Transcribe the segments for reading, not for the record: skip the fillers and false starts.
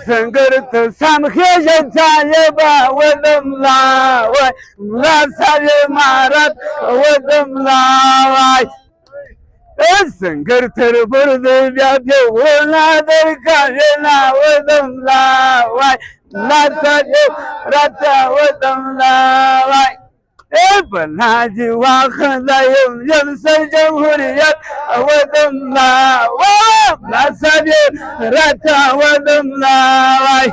سنگرت سمخیج طالبا ودم لاوی ملا سبی مارد ودم لاوی سنگر تر برد بیا پیونا در کارینا ودم لاوی ملا سبی رتا ودم لاوی بنادي واخذ يمس الجمهورية ودم لاوي لا سبيل رتا ودم لاوي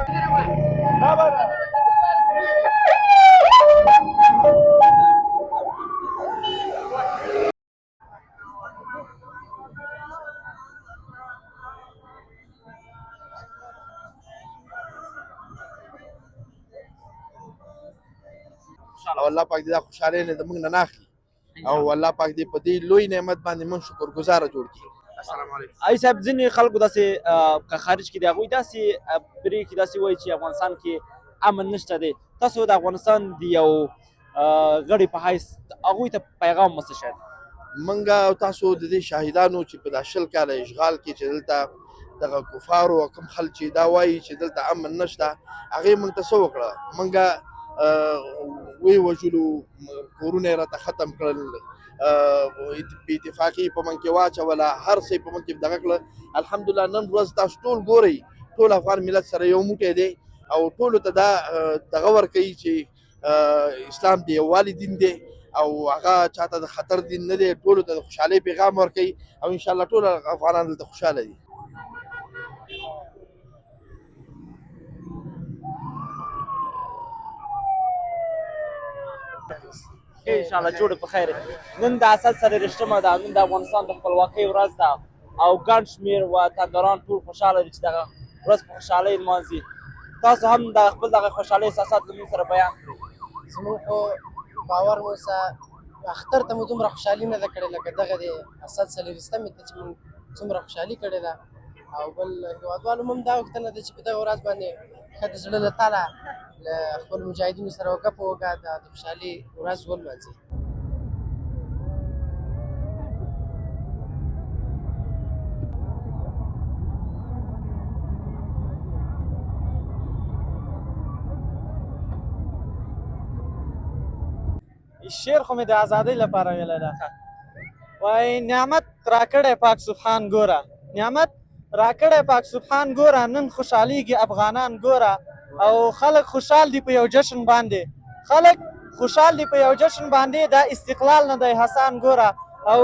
او الله پاک دې دا خوشحالۍ نه د موږ نه ناخلي او الله پاک دې په دې لوی نعمت باندې موږ شکرګزاره جوړ کړي. السلام علیکم. ای صاحب ځینې خلکو داسې که خارج کې دي هغوی داسې پرېکړې داسې وایي چې افغانستان کې امن نشته دی. تاسو د افغانستان د یو غړي په حیث هغوی ته پیغام څه شاید موږ او تاسو د دې شاهدانو چې په دا 20 کاله اشغال کې چې دلته دغه کفارو او کوم خلک چې دا وایي چې دلته امن نشته هغې موږ ته څه وکړه؟ موږ وی وژلو، کورونه یې راته ختم کړل، بې اتفاقي په موږ کې واچوله، هر څه په موږ کې دغه کړه. الحمدلله نن ورځ تاسو ټول ګورئ، ټول افغان ملت سره یو موټی دی او ټولو ته دا دغه ورکوي چې اسلام د یووالي دین دی او هغه چاته د خطر دین نه دی، ټولو ته د خوشحالۍ پیغام ورکوي او انشاءالله ټول افغانان دلته خوشحاله دي. ان شاء الله جوړ په خیر. نن د اسد سره رښتما ده، نن د افغانستان د خپلواکۍ ورځ ده او ګڼ شمېر وطنداران ټول خوشحاله دي چې دغه ورځ په خوشحالۍ لمانځي. تاسو هم د خپل دغه خوشحالۍ احساسات زموږ سره بیان کړئ. زموږ خو باور مو اوسه اختر ته مو دومره خوشحالي نه ده کړې لکه دغه د اسد څلوېښتمې ته چې موږ څومره خوشحالي کړې ده. او بل هېوادوالو هم دا غوښتنه ده چې په دغه ورځ باندې ښه د زړه له تله له خپلو مجاهدینو سره وګپ وکړه، د خوشحالۍ ورځ ولمانځي. شعر خو مې د ازادۍ لپاره ویلی ده. وایي نعمت راکړی پاک سبحان ګوره، نعمت راکړی پاک سبحان ګوره، نن خوشحالیږي افغانان ګوره. او خلک خوشحال دي په یو جشن باندې، خلک خوشحال دي په یو جشن باندې، دا استقلال نه دی حسان ګوره. او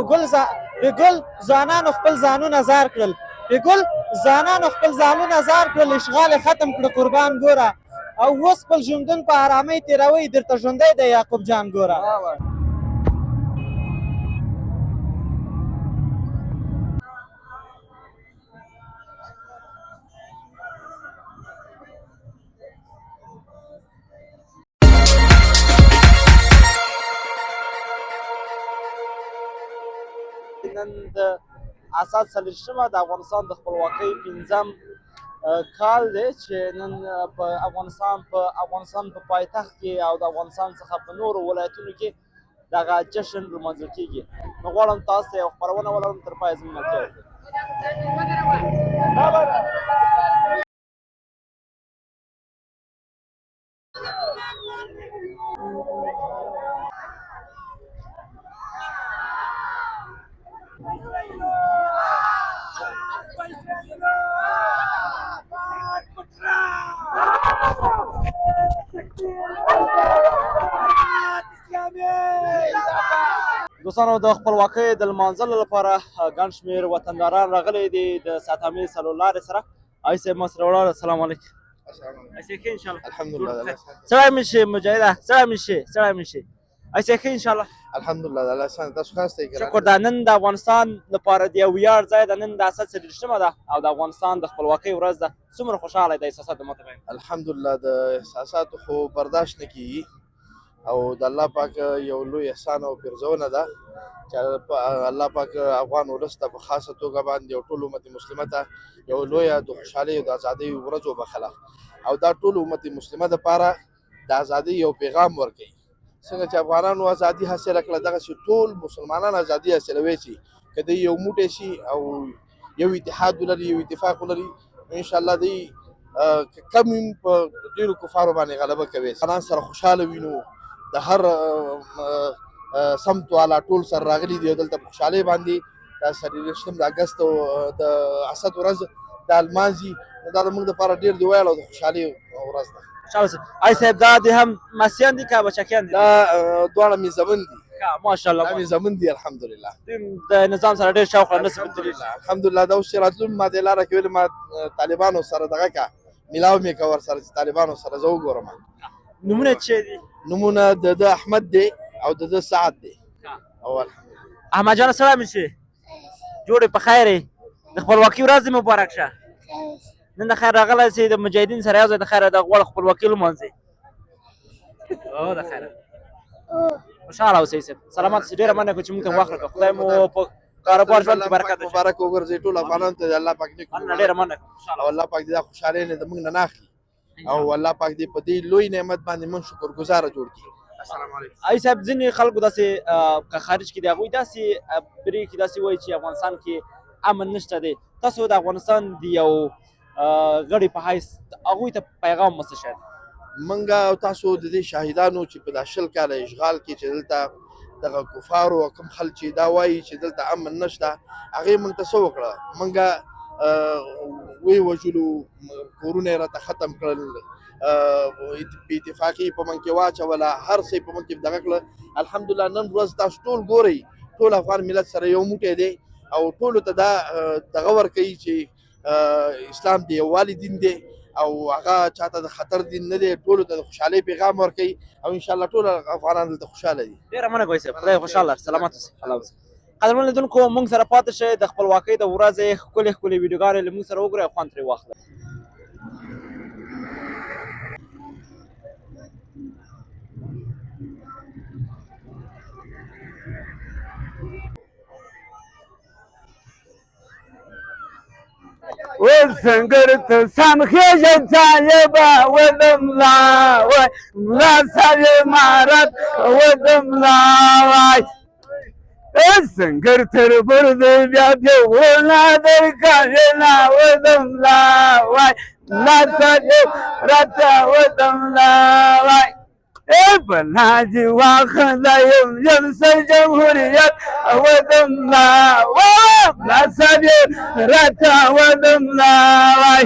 به ګل ځوانانو خپل ځانونه زار کړل، به ګل ځوانانو خپل ځانونه زار کړل، اشغال ختم کړه قربان ګوره. او اوس خپل ژوندون په ارامۍ تېروئ، درته ژوندی دی یعقوب جان ګوره. نن د اسد څلوېښتمه د افغانستان د خپلواکۍ 5م کال دی چې نن په افغانستان په پایتخت کې او د افغانستان څخه په نورو ولایتونو کې دغه جشن لمانځل کېږي. نو غواړم تاسو ته یوه خپرونه ولرم، تر پایه زموږ ملتیا وکړئ. دوستانو د خپلواکۍ د لمانځلو لپاره ګڼ شمېر وطنداران راغلي دي د ساتامي څلورلارې سره. آی صاحب ما سره ولاړ. السلام علیکم. آی صاحب ښه انشاءالله؟ الحمدلله. سړی مې شي مجاهده، سړی مې شي. آی صاحب ښه انشاءالله؟ الحمدلله د الله احسان. تاسو ښه یاستئ؟ شکر. دا نن د افغانستان لپاره د یو ویاړ ځای ده، نن د اسد څلوېښتمه ده او د افغانستان د خپلواکۍ ورځ ده. څومره خوشحاله د احساسات د ماته بیان؟ الحمدلله د احساساتو خو برداشت نه کیږي او د الله پاک یو لوی احسان او پرزونه ده چې الله پاک افغان ولس ته په خاصه توګه باندې او ټول امت مسلمه ته یو لویه د خوشحالۍ او د ازادۍ ورځ وبخله او دا ټول امت مسلمه دپاره د ازادۍ یو پیغام ورکوي. څنګه چې افغانانو ازادي حاصله کړه دغسې ټول مسلمانان ازادي حاصلوی شي که دوی یو موټی شي او یو اتحاد ولري، یو اتفاق ولري، انشاءالله دوی که کم وي په ډېرو کفارو باندې غلبه کوي افغانان سره خوشحاله وینو د هر سمت والا ټول سره راغلي دي او دلته په خوشحالۍ باندې د 23 د اګست او د اسد ورځ د المانځي دا زموږ دپاره ډېر د ویاړ او د خوشحالۍ ورځ ده آی صاحب دا د هم ماسیان دي که بچکیان دي؟ دا دواړه مې زمن دي ماشاءالله دا مې زمن دي الحمدلله د نظام سره ډېر شوق او نسبت لري. الحمدلله دا اوس چې راتلون ما دې لاره کې ویلې ما طالبانو سره دغه کا میلاو مې که ورسره چې طالبانو سره زه وګورم. نومونه څه دي؟ نومونه د ده احمد دی او د ده سعد دی. او الحمدلله احمد جان سلام شه جوړې په خیر یې د خپلواکۍ ورځ دې مبارک شه. نن د خیر راغلی چې د مجاهدین سره یو ځای د خیر د غوړ خپلواکۍ لمانځئ. او د خیر خوشحاله اوسئ صاحب سلامت اوسئ. ډېره مننه کوم چې موږ ته وخت راکړ. خدای مو په کاروبار ژوند کې برکت وکړي. مبارک وګرځئ ټول افغانانو ته د الله پاک نیک ډېره مننه او الله پاک دې دا خوشحالۍ نه د موږ نه اخلي او الله پاک دې په دې لوی نعمت باندې موږ شکر ګزاره جوړ کړي. السلام علیکم. آی صاحب ځینې خلکو داسې که خارج کې دي هغوی داسې پرېږدي داسې وایي چې افغانستان کې امن نشته دی. تاسو د افغانستان د یو غړي په حیث هغوی ته پیغام څه شی دی؟ موږ او تاسو د دې شاهدانو چې په دا 20 کاله اشغال کې چې دلته دغه کفارو او کوم خلک چې دا وایي چې دلته امن نشته هغې موږ ته څه وکړه؟ موږ ویې وژلو، کورونه یې راته ختم کړل، بې اتفاقي په موږ کې واچوله، هر څه یې په موږ کې دغه کړه. الحمدلله نن ورځ تاسو ټول ګورئ ټول افغان ملت سره یو موټی دی او ټولو ته دا دغه ورکوي چې اسلام د یووالي دین دی او هغه چاته د خطر دین نه دی، ټولو ته د خوشحالۍ پیغام ورکوي او انشاءالله ټول افغانان دلته خوشحاله دي. ډېره مننه کوی صاحب خدای خوشحاله سلامت اوسئ. الله اوسئ. قدرمن لیدونکو موږ سره پاتې شئ د خپلواکۍ د ورځې ښکلې ښکلې ویډیوګانې له موږ سره وګورئ او خوند ترې واخلئ. وسنگرت سمخیج طالبا ودم لاوی ملا سال مارت ودم لاوی سنگر تر برد بیا پیونا در کاجنا ودم لاوی ملا سال رتا ودم لاوی بناجی واخدایم جمسر جمهوریت ودم لاوی ناسبی رتا ودم لاوی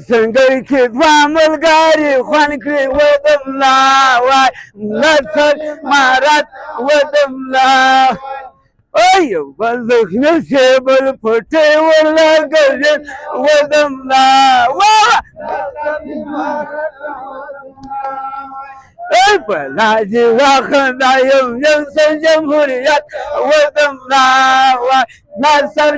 سنگر کی ملګری خوان کړی ودم لاوی ناسب مارت ودم لاوی ایو بزخنه سی بل پټي ولګل ودم لاوی بلاجی واخدایم جمسر جمهوریت ودم لاوی ناصر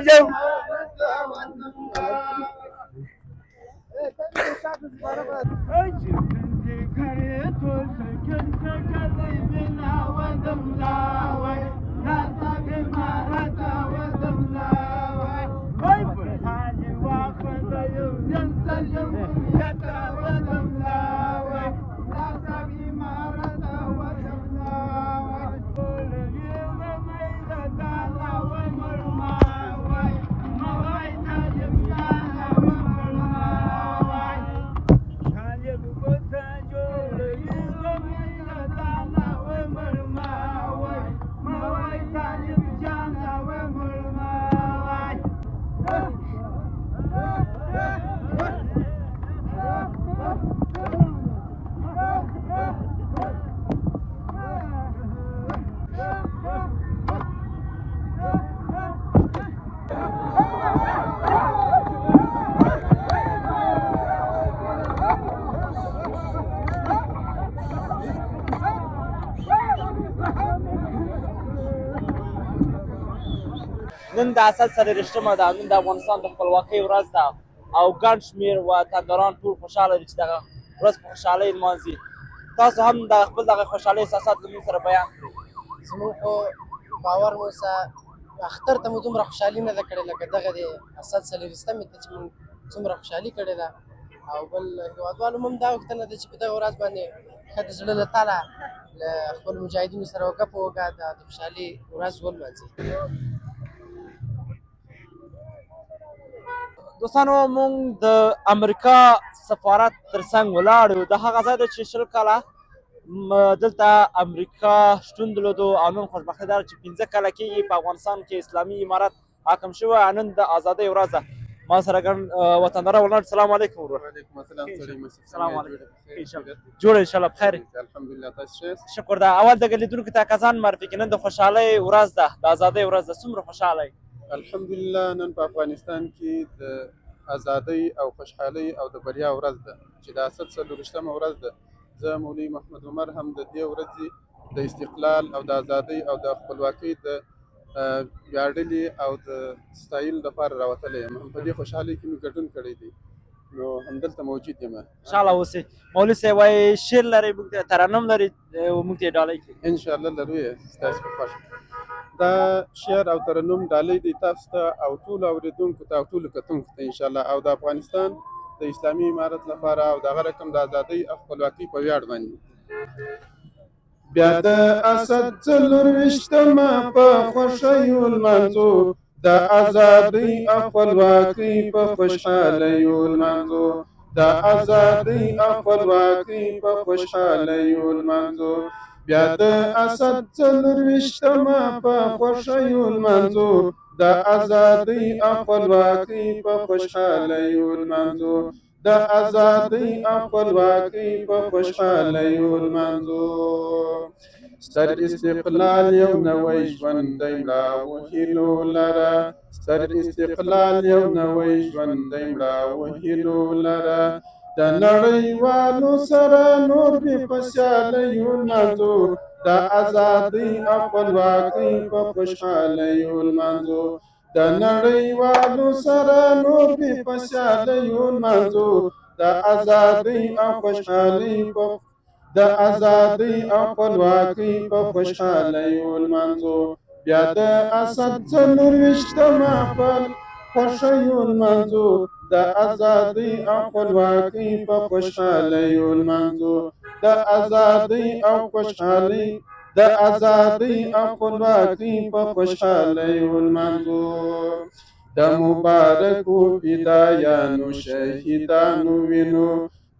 نن د اسد څلېرویشتمه ده، نن د افغانستان د خپلواکۍ ورځ ده او ګڼ شمېر وطنداران ټول خوشحاله دي چې دغه ورځ په خوشحالۍ لمانځي. تاسو هم د خپل دغه خوشحالۍ احساسات له موږ سره بیان کړئ. زموږ خو باور مو اوسه اختر ته مو دومره خوشحالي نه ده کړې لکه دغه د اسد څلېرویشتمې ته چې موږ څومره خوشحالي کړې ده. او بل هېوادوالو هم دا غوښتنه ده چې په دغه ورځ باندې ښه د زړه له تله له خپلو مجاهدینو سره وګپ ووږه د خوشحالۍ ورځ ولمانځي. دوستانو مونږ د امریکا سفارت ترڅنګ ولاړ یو. د هغه ځای ده چې 20 کاله دلته امریکا شتون درلودو او نن خوشبختي دا ده چې 15 کاله کېږي په افغانستان کې اسلامي امارت حاکم شوی او نن د ازادۍ ورځ ده. ما سره ګڼ وطنداره ولاړ. سلام علیکم ورور. وعلیکم السلام ستړي مشه. سلام علیکم. جوړ انشاءالله بخیر. الحمدلله تاسو ښه یاست؟ شکر ده. اول دغه لیدونکو ته که ځان معرفي کړي. نن د خوشحالۍ ورځ ده، د ازادۍ ورځ ده. څومره خوشحاله یې؟ الحمدلله نن په افغانستان کې د ازادۍ او خوشحالۍ او د بریا ورځ ده چې د اسد 40مه ورځ ده. زه مولوي محمد عمر هم د دې ورځې د استقلال او د ازادۍ او د خپلواکۍ د ویاړلي او د ستایلو لپاره راوتلی یم. هم په دې خوشحالۍ کې مې ګډون کړی دی، نو همدلته موجود یم. خوشحاله اوسئ. مولوي صاحب وایي شعر لرئ، موږ ته ترنم لري، موږ ته یې ډالۍ کړي. انشاءالله لرو یې ستاسو په خوښه. دا شعر او ترنم ډالۍ دی تاسو ته او ټولو اورېدونکو ته او ټولو کتونکو ته انشاءالله، او د افغانستان د اسلامي امارت لپاره او دغه رقم د ازادۍ او خپلواکۍ په ویاړ باندې. بیا د اسد 40مه په خوښیو لمانځو، د ازادۍ او خپلواکۍ په خوشحالیو لمانځو، د ازادۍ او خپلواکۍ په خوشحالیو لمانځو. بیا د اسد 40مه په خوښیو لمانځو، د ازادۍ او خپلواکۍ په خوشحالیو لمانځو، د ازادۍ او خپلواکۍ په خوشحالیو لمانځو. ستر استقلال یو نوی ژوند دی مړه وهیلو لره، ستر استقلال یو نوی ژوند دی مړه وهیلو لره. د نړیوالو سره نور بې په سیالیو لمانځو، د ازادۍ او خپلواکۍ په خوشحالیو لمانځو، د نړیوالو سره نور بې په سیالیو لمانځو، د ازادۍ او خوشحالۍ په د ازادۍ او خپلواکۍ په خوشحالیو لمانځو. بیا د اسد 40مه په خوښیو لمانځو، د ازادۍ او خپلواکۍ په خوشحالیو لمانځو، د ازادۍ او خوشحالۍ د ازادۍ او خپلواکۍ په خوشحالیو لمانځو. د مبارکو فدایانو شهیدانو وینو،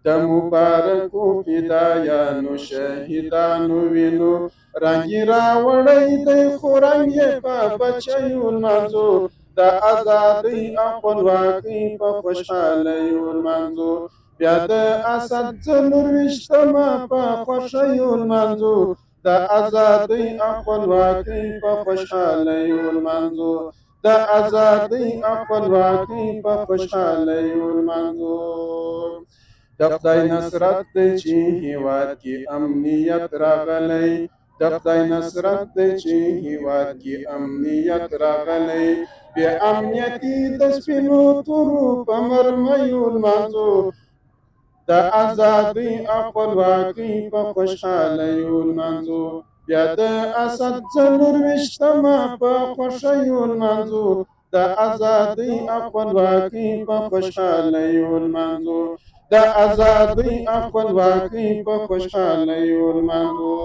د مبارکو فدایانو شهیدانو وینو، رنګ یې راوړی دی خو رنګ یې په بچیو لمانځو، د ازادۍ او خپلواکۍ په خوشحالیو لمانځو. بیا د اسد 40مه په خوښیو لمانځو، د ازادۍ او خپلواکۍ په خوشحالیو لمانځو، د ازادۍ او خپلواکۍ په خوشحالیو لمانځو. د خدای نصرت دی چې هیواد کې امنیت راغلی، د خدای نصرت دی چې هیواد کې امنیت راغلی. بې امنیتي د سپینو تورو په مرمیو لمانځو، د ازادۍ او خپلواکۍ په خوشحالیو لمانځو. بیا د اسد 40مه په خوښیو لمانځو، د ازادۍ او خپلواکۍ په خوشحالیو لمانځو، د ازادۍ او خپلواکۍ په خوشحالیو لمانځو.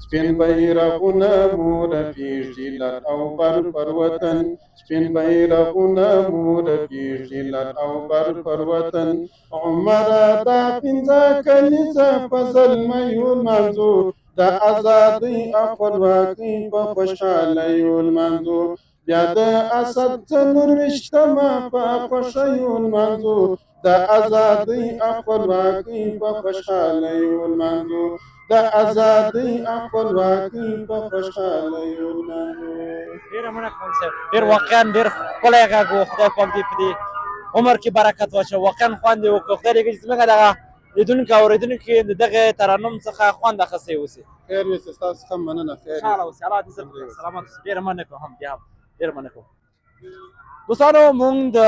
سپین بیرغونه مو رپیږي لر او بر پر وطن، سپین بیرغونه مو رپیږي لر او بر پر وطن. عمره دا 15 کلیزه په زلمیو لمانځو، د ازادۍ او خپلواکۍ په خوشحالیو لمانځو. بیا د اسد 40مه په خوښیو لمانځو، د ازادۍ او خپلواکۍ په خوشحالیو لمانځو، د ازادۍ او خپلواکۍ په خوشحالیو لمانځو. ډېره مننه کوم صاحب. ډېر واقعا ډېر ښکلی غږ و. خدای پاک دې په دې عمر کې برکت واچوي. واقعا خوند یې وکړ. خدای دې وکړي چې زموږ دغه لیدونکي او اورېدونکي د دغه ترنم څخه خوند اخیستی اوسي. خیر ویسه، ستاسو څخه مننه. خیر خوشحاله اوسئ. الله دې زر سلامت اوسئ. ډېره مننه کوم هم بیا هم ډېره مننه کوم. دوستانو موږ د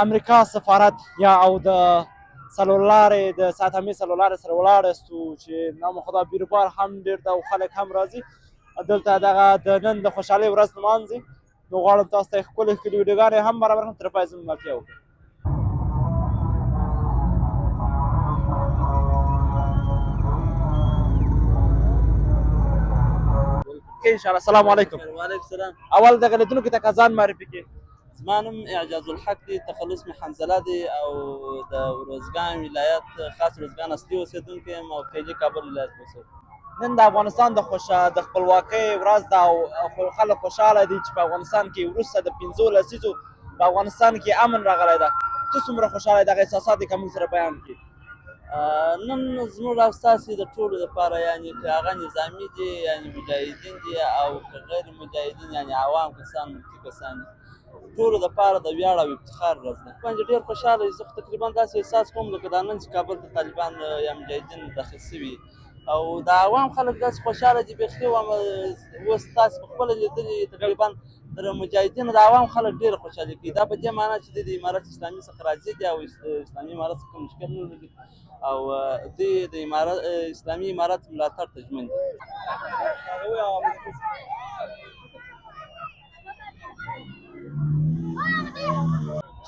امریکا سفارت یا او د څلورلارې د ساتمې څلورلارې سره ولاړاستو چې نامخدا بیروبار هم ډېر ده او خلک هم راځي دلته دغه د نن د خوشحالۍ ورځ نمانځي. نو غواړم تاسو ته ښکلې ښکلې ویډیوګانې هم برابر کړم. تر پایه زموږ ملتیا وکړئ. ان شاء الله. السلام علیکم. وعلیکم السلام. اول دغه لیدونکو ته که ځان معرفي کړي. زما نوم اعجاز الحق دی، تخلص مې حنظله دی او د ارزګان ولایت خاص ارزګان اصلي اوسېدونکی یم او فعلي کابل ولایت کې اوسېږم. نن د افغانستان د خپلواکۍ ورځ ده او خلک خوشحاله دي چې په افغانستان کې وروسته د 15 لسیزو په افغانستان کې امن راغلی ده. ته څومره خوشحاله یې؟ دغه احساسات یې که موږ سره بیان کړي. نن زموږ او ستاسې د ټولو دپاره یعنې که هغه نظامي دي یعنې مجاهدین دي او که غیر مجاهدین یعنې عوام کسان ملکي کسان دي، ټولو دپاره د ویاړ او افتخار ورځ ده. باندې ډېر خوشحاله یو. زه خو تقریبا داسې احساس کوم لکه دا نن چې کابل ته طالبان یا مجاهدین داخل سوي او د عوام خلک داسې خوشحاله دي بیخي وایم. اوس تاسې په خپله لیدلي تقریبا تر مجاهدینو د عوام خلک ډېره خوشحالي کوي. دا په دې معنا چې دوی د امارت اسلامي څخه راضي دي او اسلامي امارت څخه مشکل نه لري او دوی د اسلامي امارت ملاتړ ته ژمن دي.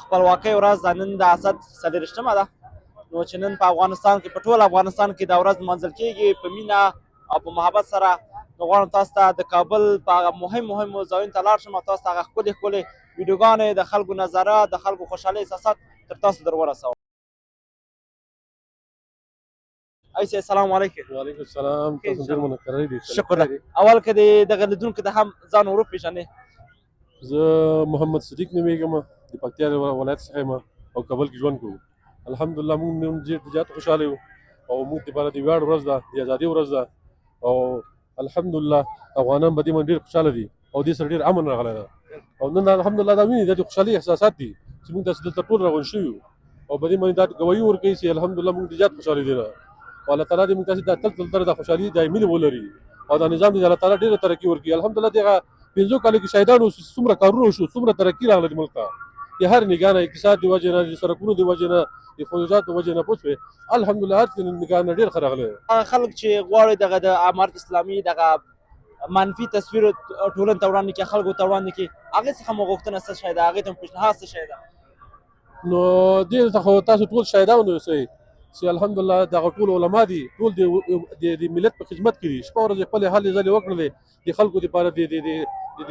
خپلواکۍ ورځ ده، نن د اسد 40مه ده، نو چې نن په افغانستان کې په ټول افغانستان کې دا ورځ لمانځل کېږي په مینه او په محبت سره. نو غواړم تاسو ته د کابل په هغه مهمو ځایونو ته لاړ شم او تاسو ته هغه ښکلې ویډیوګانې د خلکو نظاره د خلکو خوشحالۍ احساسات تر تاسو در ورسوم. ایسه السلام علیکم. وعلیکم السلام. تاسو ډېر منکرۍ دي. شکر. اول که دغه لیدونکو ته هم ځان ور وپېژنې. زه محمد صدیق نومېږم، د پکتیا ولایت څخه یم او کابل کې ژوند کوو. الحمدلله موږ نن ډېر زیات خوشحاله یو او موږ دپاره د ویاړ ورځ ده، د ازادۍ ورځ ده او الحمدلله افغانان په دې باندې ډېر خوشحاله دي او دې سره ډېر امن راغلی ده او نن الحمدلله دا ویني دا د خوشحالۍ احساسات دي چې موږ داسې دلته ټول راغونډ شوي یو او په دې باندې دا ګواهي ورکوي چې الحمدلله موږ ډېر زیات خوشحاله دي او الله تعالی دې موږ تاسې دا تل دا خوشحالي دایمي ولري او دا نظام دې الله تعالی ډېره ترقي ورکړي. الحمدلله دغه 15 کالو کې شهیدانو څومره کارونه وشو، څومره ترقي راغله د ملک ته، د هر نګاه نه اقتصاد د وجې نه، د سړکونو د وجې نه، د فلزاتو د وجې نه پوه شوې. الحمدلله هر څه نګاه نه ډېر ښه راغلی. هغه خلک چې غواړي دغه د امارت اسلامي دغه منفي تصویر ټولنې ته وړاندې کړي، خلکو ته وړاندې کړي، هغې څخه مو غوښتنه څه شی ده؟ هغې ته مو پیشنهاد څه شی ده؟ نو دې ته خو تاسو ټول شهیدان اوسئ چې الحمدلله دغه ټول علما دي، ټول د ملت په خدمت کې دي، شپه ورځ خپلې هلې ځلې وکړلې د خلکو دپاره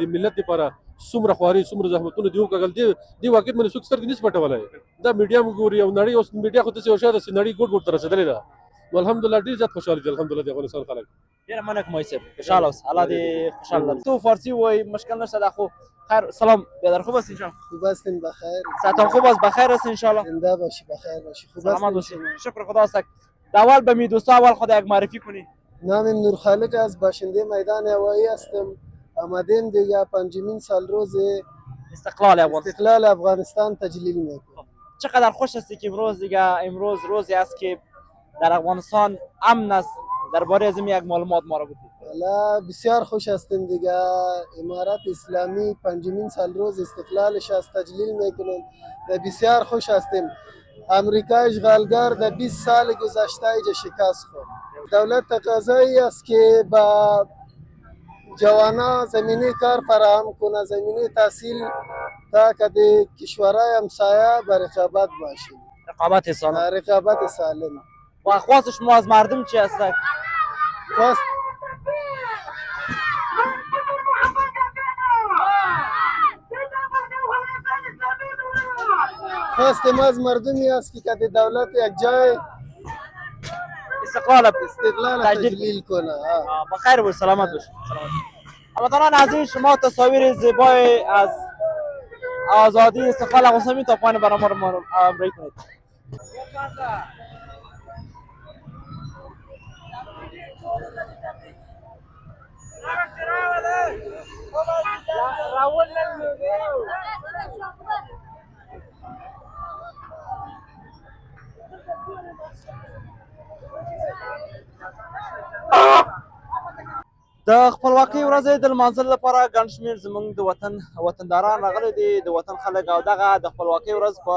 د ملت دپاره څومره خواري څومره زحمتونه دي وکړل. دې واقعیت باندې څوک سترګې نشي پټولی. دا میډیا موږ ګوري او نړۍ اوس میډیا خو داسې یو شی ده چې نړۍ ګوټ ته رسېدلې ده. نو الحمدلله ډېر زیات خوشحاله دي الحمدلله د افغانستان خلک. ډېره مننه کوم صاحب، خوشحاله اوسه، الله دې خوشحاله لري. تو فارسی وایي مشکل نشته دا خو خیر. سلام بیادر، خوب هست انشاءالله؟ خوب هستین بخیر. ساعتان خوب است، بخیر است انشاءالله. زنده باشی، بخیر باشی. خوب سلامت باشی. شکر خدا است. اول به می دوستا اول خود یک معرفی کنی. نامم نورخالق است، باشنده میدان هوایی هستم. آمدیم دیگه 5مین سال روز استقلال افغانستان تجلیل میکنم. چقدر خوش هستی که امروز روزی است که در افغانستان امن است؟ درباره از این یک معلومات ما را بگو. والا بسیار خوش هستیم دیگه. امارت اسلامی 5مین سال روز استقلالش است تجلیل میکنیم و بسیار خوش هستیم. امریکا اشغالگر در 20 سال گذشته ایجا شکست خورد. دولت تقاضایی است که با جوانا زمینی کار فراهم کنه، زمینی تحصیل تا که در کشورهای همسایه به رقابت باشیم. رقابت سالم. رقابت سالم. و خواست شما از مردم چی است؟ خواست ما از مردمی است که دولت یک جای استقلال تجلیل کنه. بخیر و سلامت باش. هموطنان عزیز، شما تصاویر زیبای از آزادی استقلال افغانستان تا پایان برنامه را همراهی کنید. د خپلواکۍ ورځ د لمانځلو لپاره ګڼ شمېر زموږ د وطنداران راغلي دي، د وطن خلک او دغه د خپلواکۍ ورځ په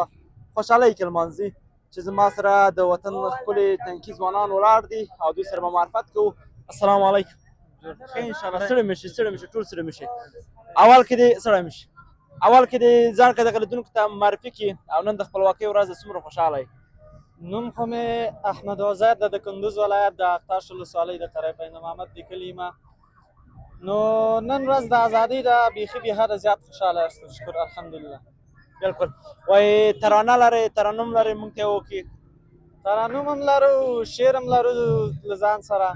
خوشحالۍ کې لمانځي چې زما سره د وطن ښکلي تنکي ځوانان ولاړ دي او دوی سره به معرفت کوو. السلام علیکم. انشاءالله ستړي مه شئ، ټول ستړي مه شئ. اول کې دې ځان که دغه لیدونکو ته معرفي کړي او نن د خپلواکۍ ورځ ده، څومره خوشحاله یې؟ نوم خو مې احمد آزاد ده، د کندوز ولایت د اختاش ولسوالۍ د قریه بین محمد د کلي یم. نو نن ورځ د ازادۍ ده، بیخي بې حده زیات خوشحاله هستم. شکر الحمدلله. بالکل وایي ترانه لرئ ترنم لرئ موږ ته یې وکړي. ترانم هم لرو، شعر هم لرو له ځان سره.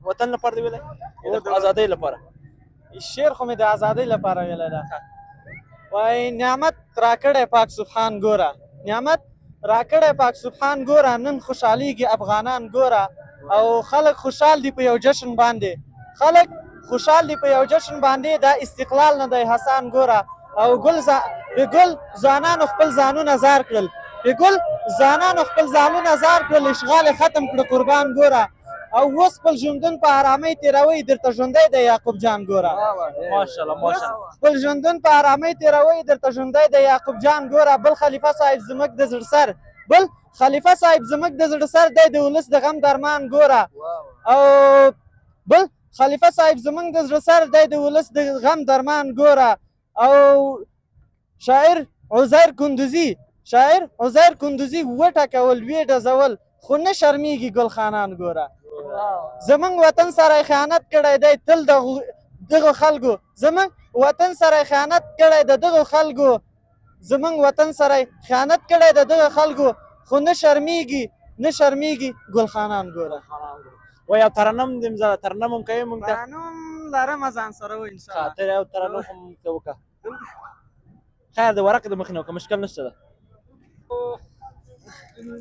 وطن لپاره دې ویلی د ازادۍ لپاره؟ شعر خو مې د ازادۍ لپاره ویلی ده. وایي نعمت راکړی پاک سبحان ګوره، نعمت راکړی پاک سبحان ګوره، نن خوشحالیږي افغانان ګوره، او خلک خوشحال دي په یو جشن باندې، خلک خوشحال دي په یو جشن باندې، دا استقلال نه دی حسان ګوره. او به ګل ځوانانو خپل ځانونه زار کړل، به ګل ځوانانو خپل ځانونه زار کړل، اشغال ختم کړه قربان ګوره، او اوس خپل ژوندون په ارامۍ تېروئ، درته ژوندی دی یعقوب جان ګوره. ماشاءالله ماشاءالله. خپل ژوندون په ارامۍ تېروئ، درته ژوندی دی یعقوب جان ګوره. بل خلیفه صاحب زموږ د زړه سر، بل خلیفه صاحب زموږ د زړه سر دی، د ولس د غم درمان ګوره. او بل خلیفه صاحب زموږ د زړه سر دی، د ولس د غم درمان ګوره. او شاعر عزیر کندوزي، شاعر عزیر کندوزي وټکول ویې ډزول، خو نه شرمیږي ګل خانان ګوره. زمونږ وطن سره خیانت کړی دی تل دغو خلکو، زمونږ وطن سره خیانت کړی د دغو خلکو، زمونږ وطن سره خیانت کړی د دغو خلکو، خو نه شرمیږي نه شرمیږي ګل خانان ګوره. وایي او ترنم دې ترنم هم کوې موږ ته؟ ترنم لرمه ځان سره و انشاءالله. ته یو ترنم هم ته وکړه. خیر د ورقې د مخې نه وکړه، مشکل نشته ده.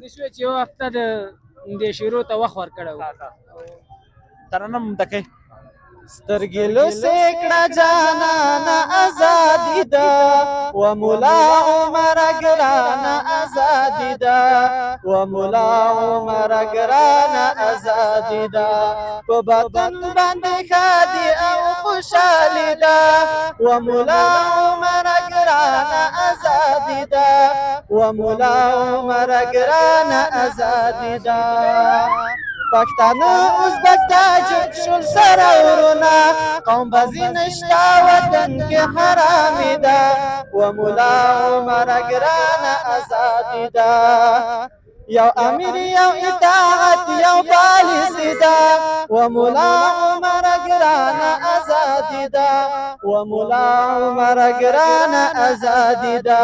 د شوې چې یو هفته د دې شروع ته وخت ورکړی و. ترنم ته کوې؟ سترګې لوسې کړه جانانه ازادي ده، و ملا عمر ګرانه ازادي ده، و ملا عمر ګرانه ازادي ده، په باطن باندې ښادي او خوشحالي ده، و ملا عمر ګرانه ازادي ده، و ملا عمر ګرانه ازادي ده. پښتانه ازبک تاجک شول سره ورونه، قوم بازي نشته وطن کې حرامې ده، و ملا عمر ګرانه ازادي ده. یو امیر یو اطاعت یو پالیسي ده، و ملا عمر ګرانه ازادي ده، و ملا عمر ګرانه ازادي ده.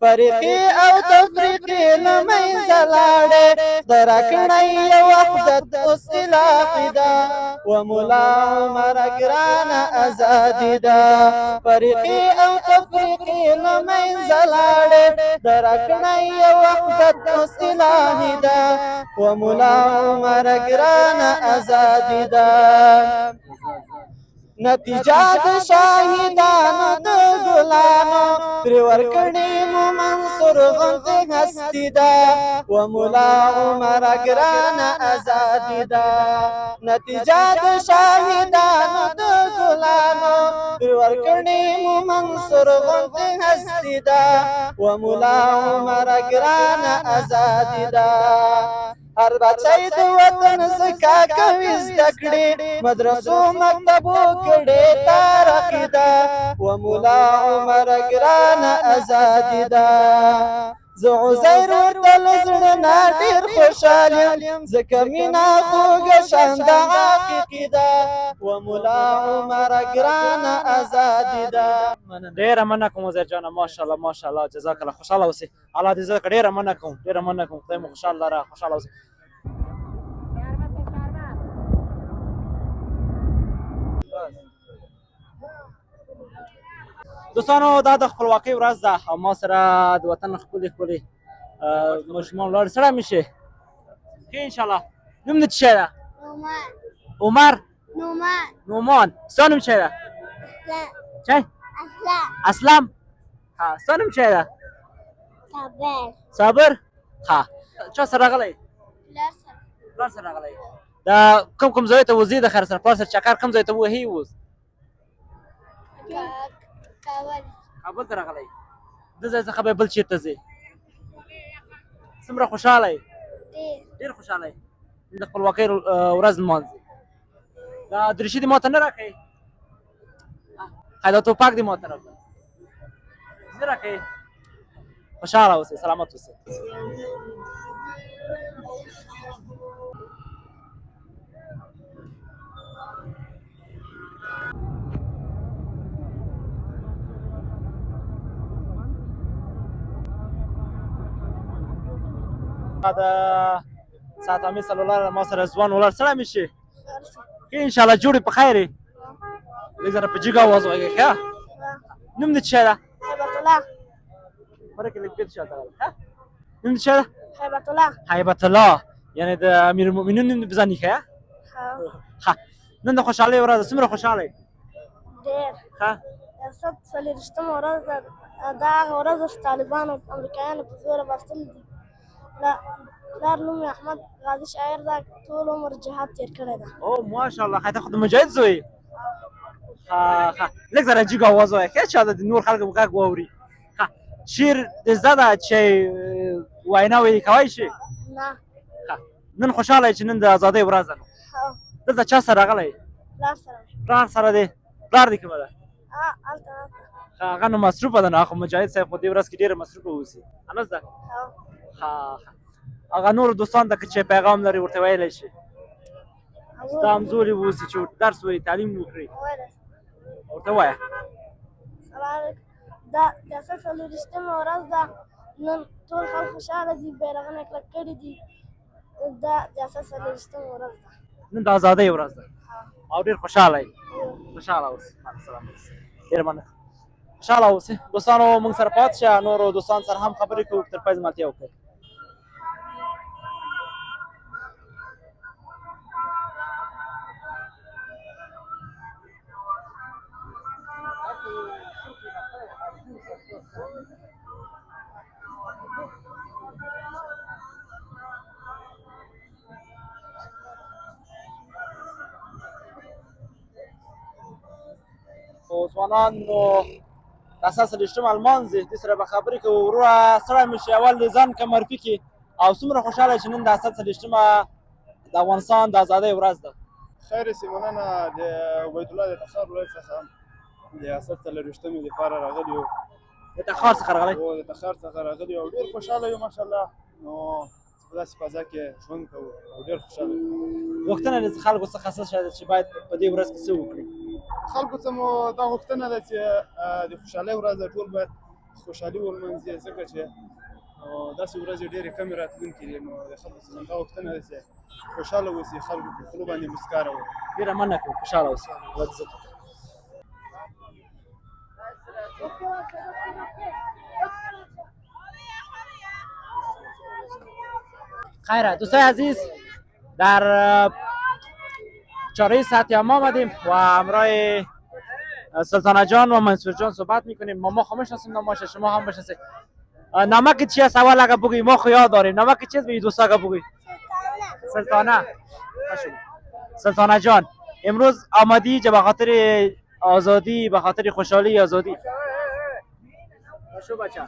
فریقي او تفریقي له منځه لاړې، د راکړی یو وحدت اصطلاحي ده، و ملا عمر ګرانه ازادي ده. فریقي او تفریقي له منځه لاړې، د راکړی یو وحدت اصطلاحي ده، و ملا عمر ګرانه ازادي ده. نتیجه د شاهدانو د ګلانو، پرې ورکړې مو منصور غوندې هستي ده، و ملا عمر ګرانه ازادي ده. نتیجه د شاهدانو د ګلانو، پرې ورکړې مو منصور غوندې هستي ده، و ملا عمر ګرانه ازادي ده. هر بچی د وطن زکا کوي زده کړې، مدرسو مکتبو کړې ترقي ده، و ملا عمر ګرانه ازادي ده. زه عزیر ورته له زړه نه ډېر خوشحال یم، ځکه مینه خوږه شان د حقیقي ده، و ملا عمر ګرانه ازادي ده. ډېره مننه کوم عزیر جانه، ماشاءالله ماشاءالله، جزاک الله. خوشحاله اوسې، الله دې زده کړه. ډېره مننه کوم، ډېره مننه کوم. خدای مو خوشحاله لره، خوشحاله اوسې. دوستانو دا د خپلواکۍ ورځ ده، او ما سره د وطن ښکلي ښکلي ماشومان ولاړ. سړی مې شي ښه انشاءالله. نوم دې څه شی ده؟ عمر. نومان. ستا نوم څه ده؟ چی؟ اسلم. ها ستا نوم څه ده؟ صابر. ها چا سره راغلی؟ پلار سره راغلی. دا کوم ځای ته وځې د خیر سره؟ پلار سره چکر کوم ځای ته وهي اوس؟ کابل ته راغلی. د ځای څخه به بل چېرته ځې؟ څومره خوشحاله یې؟ ډېر خوشحاله یې. د خپلواکۍ ورځ لمانځې. دا دریشي دې ما ته نه راکوې؟ ښه دا ټوپک دې ما ته راکړه. نه راکوې؟ خوشحاله اوسې، سلامت اوسې. دا ساعت همې سلولار ما سره ځوان ولاړ سړی مې شي ښه انشاءالله جوړې په خیر یې لږ ذره په جګ اواز وغږېږه ښه نوم دې څه شی ده هیبت الله فرق لږ بېل شاته راغلی ښه نوم دې څه ده هیبت الله هیبت الله یعنې د امیرالمؤمنین نوم دې بزني ښه ښه نن د خوشحالۍ ورځ ده څومره خوشحاله یې ډېر ښه د 140مه ورځ ده دا هغه ورځ ده چې طالبانو امریکایانو په زوره بستلي دي پلار نوم یې احمد غازي شاعر ده ټول عمر جهاد تېر کړی ده او ماشاءالله ښه ته خو د مجاهد زوی ښه ښه لږ ذره جګ اواز وایه ښه چې د نور خلک غږ واوري ښه شعر دې زده ده چې ویناوې یې کولی شي نه نن خوشحاله یې چې نن د ازادۍ ورځ ده دلته چا سره راغلی پلار سره پلار سره دی پلار دې کومه ده هلته ښه هغه نو مصروفه ده نو خو مجاهد صاحب خو دې ورځ کې ډېره مصروفه اوسي هلس ده ښه هغه نورو دوستانو ته که چې پیغام لري ورته ویلی شي ستا همزولي واوسي چې درس وایي تعلیم وکړي ورته ووایه دا د 140مه ورځ ده نن ټول خلک خوشحاله دي بیرغونه کلک کړي دي دا د 140مه ورځ ده نن د ازادۍ ورځ ده او ډېر خوشحاله یې خوشحاله اوسئ ډېره مننه خوشحاله اوسئ دوستانو موږ سره پاتې شه نورو دوستانو سره هم خبرې کوو تر پای زملتیا وکړئ ځوانان نو د 140مه لمانځي دې سره به خبرې کوو وروره سړی مې شي اول دې ځان که معرفي کړي او څومره خوشحاله چې نن د 140مه د افغانستان د ازادۍ ورځ ده خیر سي مننه د عبیدالله د تخار ولایت څخه د 140مې لپاره راغلي یو د تخار څخه راغلی د تخار څخه راغلي یو ډېر خوشحاله یو ماشاءالله نو په داسې فضا کې ژوند کوو او ډېر خوشحاله یو غوښتنه دې خلکو څخه څه شی ده چې باید په دې ورځ کې څه وکړي خلکو څه مو دا غوښتنه ده چې د خوشحالۍ ورځ ده ټول باید خوشحالي ولمانځي ځکه چې داسې ورځې ډېرې کمې راتلونکي دي نو د خلکو څخه دا غوښتنه ده چې خوشحاله اوسي خلکو په خولو باندې مسکا راوړي ډېره مننه کوم خوشحاله اوسئ الله دې عزت وکړي خیر دوستای عزیز در چاره سطح ما آمدیم و همراه سلطانه جان و منصور جان صحبت میکنیم ما خاموش نماشه شما هم بشناسید نمک چی است اول اگه بگی ما خو یاد داریم نمک چی است به دوستا اگه بگی سلطانه جان امروز آمدی به خاطر آزادی به خاطر خوشحالی آزادی باشو بچه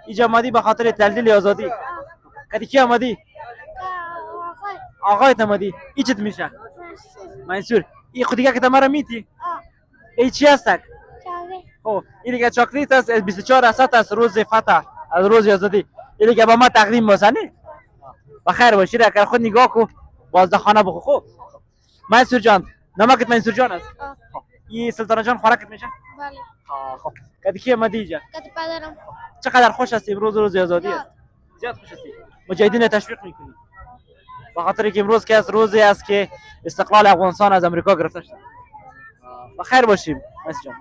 اینجا آمدی به خاطر تلدیل آزادی کدی کی آمدی آقایت آمدی ای چت میشه منصور ای خودی که تمام میتی ای چی هستک خب این دیگه چاکلیت است 24 اسات است روز فتح از روز آزادی این دیگه با ما تقدیم واسنه بخیر باشی را خود نگاه کو بازده خانه بخو خوب منصور جان نمکت منصور جان است این سلطانه جان خوراکت میشه بله خب کدی کی آمدی اینجا کتی پدرم چقدر خوش هستی امروز روز آزادی است زیاد خوش هستی مجاهدین تشویق میکنی به خاطر اینکه امروز که از روزی است که استقلال افغانستان از امریکا گرفته شد بخیر باشیم مسی جان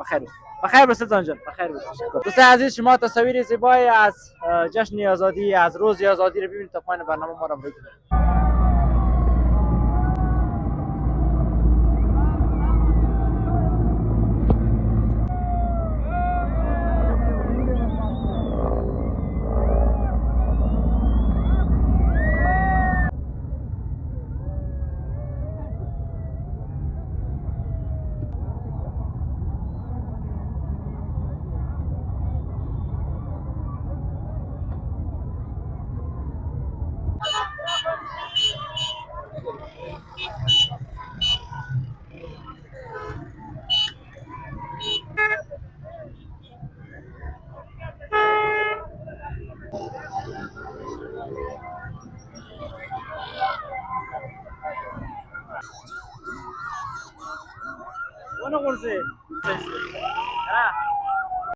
بخیر باشید سلطان جان بخیر باشید دوستان عزیز شما تصاویر زیبایی از جشن آزادی از روز آزادی رو ببینید تا پایان برنامه ما رو ببینید ونه غورځي